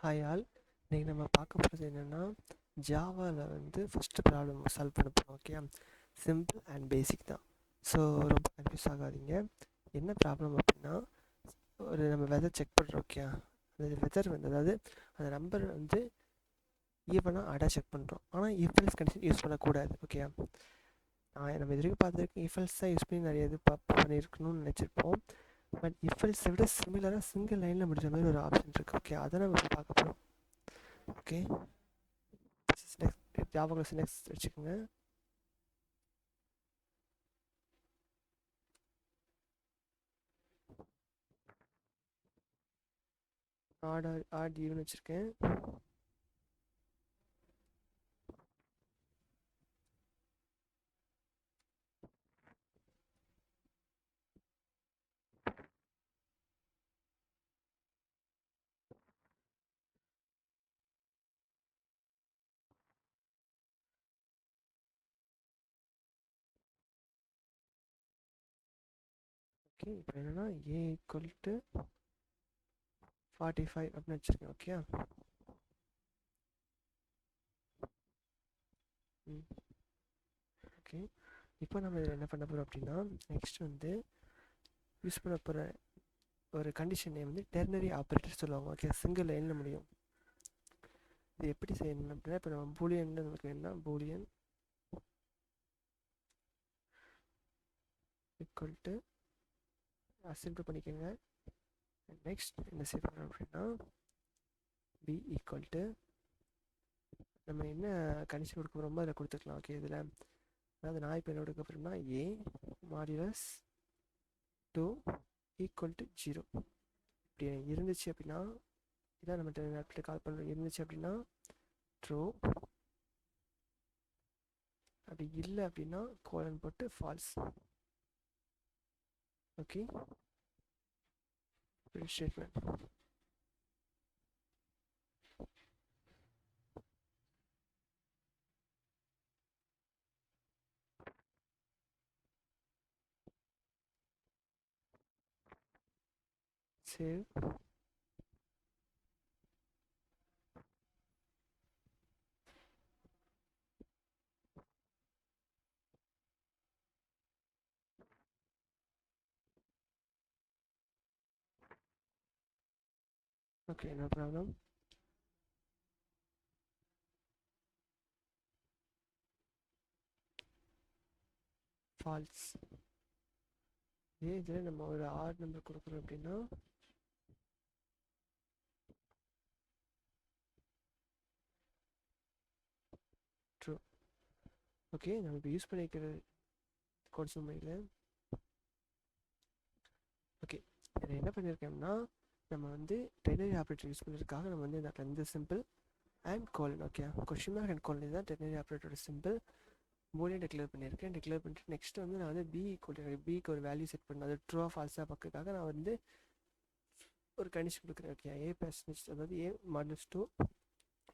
Hi all, இன்றைக்கி நம்ம பார்க்க போகிறது என்னென்னா ஜாவாவில் வந்து ஃபஸ்ட்டு ப்ராப்ளம் சால்வ் பண்ண போகிறோம். ஓகே, சிம்பிள் அண்ட் பேசிக் தான். ஸோ ரொம்ப கன்ஃபியூஸ் ஆகாதீங்க. என்ன ப்ராப்ளம் அப்படின்னா, ஒரு நம்ம வெதர் செக் பண்ணுறோம். ஓகே, அந்த வெதர் வந்து அதாவது அந்த நம்பர் வந்து ஈவனாக ஆடாக செக் பண்ணுறோம். ஆனால் இஃபெல்ஸ் கண்டிஷன் யூஸ் பண்ணக்கூடாது. ஓகே, நம்ம இது வரைக்கும் பார்த்துருக்கு இஃபெல்ஸ் தான் யூஸ் பண்ணி நிறைய இது பண்ணியிருக்கணும்னு நினச்சிருப்போம். பட் இஃபெல்ஸை விட சிமிலராக சிங்கிள் லைனில் முடிஞ்ச மாதிரி ஒரு ஆப்ஷன் இருக்குது. ஓகே, அதை நம்ம பார்க்க போகிறோம். ஓகே, ஜாவா சின்டாக்ஸ் வச்சுக்கோங்க. ஆட் ஈவன் வச்சுருக்கேன். ஓகே, இப்போ என்னென்னா ஏ ஈக்குவல் டு 45 அப்படின்னு வச்சுருக்கேன். Okay, okay. இப்போ நம்ம இதில் என்ன பண்ண போகிறோம் அப்படின்னா, நெக்ஸ்ட் வந்து யூஸ் பண்ண போகிற ஒரு கண்டிஷன் நேம் வந்து டெர்னரி ஆப்ரேட்டர் சொல்லுவாங்க. ஓகே, சிங்கிள் லைனில் முடியும். இது எப்படி செய்யணும் அப்படின்னா, இப்போ நம்ம பூலியன் நமக்கு என்ன பூலியன் ஈக்குவல் டு சிம்பிள் பண்ணிக்கோங்க. நெக்ஸ்ட் என்ன செய்ய போகிறோம் அப்படின்னா, பி ஈக்குவல் டு நம்ம என்ன கண்டிஷன் கொடுக்க போகிறோமோ அதில் கொடுத்துக்கலாம். ஓகே, இதில் அதாவது நான் இப்போ என்ன கொடுக்க போகிறோம்னா ஏ மாடுலஸ் 2 ஈக்குவல் டு 0 இப்படி இருந்துச்சு அப்படின்னா, இதான் நம்ம நேரத்தில் கால் பண்ணுறோம். இருந்துச்சு அப்படின்னா ட்ரூ, அப்படி இல்லை அப்படின்னா கோலன் போட்டு false. Okay, statement. Save. Okay, no problem. False. இதே இதில் நம்ம ஒரு ஆட் நம்பர் கொடுக்குறோம் அப்படின்னா ட்ரூ. ஓகே, நம்ம இப்போ யூஸ் பண்ணிக்கிற கோட் சுமையில் ஓகே இதில் என்ன பண்ணியிருக்கோம்னா, நம்ம வந்து டெர்னரி ஆப்ரேட்டர் யூஸ் பண்ணுறதுக்காக நம்ம வந்து இந்த simple and colon. Okay, question mark and colon தான் டெர்னரி ஆப்ரேட்டரோட சிம்பிள். பூலியன் டிக்ளேர் பண்ணியிருக்கேன். டிக்ளேர் பண்ணிட்டு நெக்ஸ்ட் வந்து நான் வந்து பிக்கு ஒரு வேல்யூ செட் பண்ணேன். அது ட்ரூ ஃபால்ஸாக பார்க்கறதுக்காக நான் வந்து ஒரு கண்டிஷன் கொடுக்குறேன். ஓகே, ஏ பெர்சன்டேஜ் அதாவது ஏ மாடல்ஸ் 2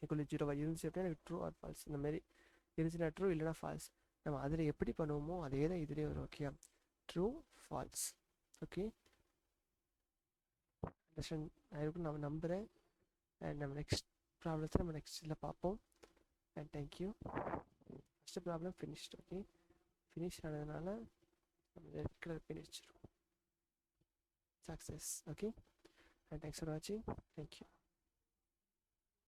ஈக்குவல் 0 இருந்துச்சு அப்படின்னா எனக்கு ட்ரூ ஆர் ஃபால்ஸ். இந்த மாதிரி இருந்துச்சுன்னா ட்ரூ, இல்லைனா ஃபால்ஸ். நம்ம அதில் எப்படி பண்ணுவோமோ அதே தான் இதுலேயே வரும். Okay, true falls. Okay, understand ஆயிருக்கும் நான் நம்புகிறேன். அண்ட் நம்ம நெக்ஸ்ட் ப்ராப்ளத்தை நம்ம நெக்ஸ்ட்டில் பார்ப்போம். And thank you. First problem finished. Okay, finish ஆனதுனால நம்ம red colour finish success. Okay, and thanks for watching. Thank you.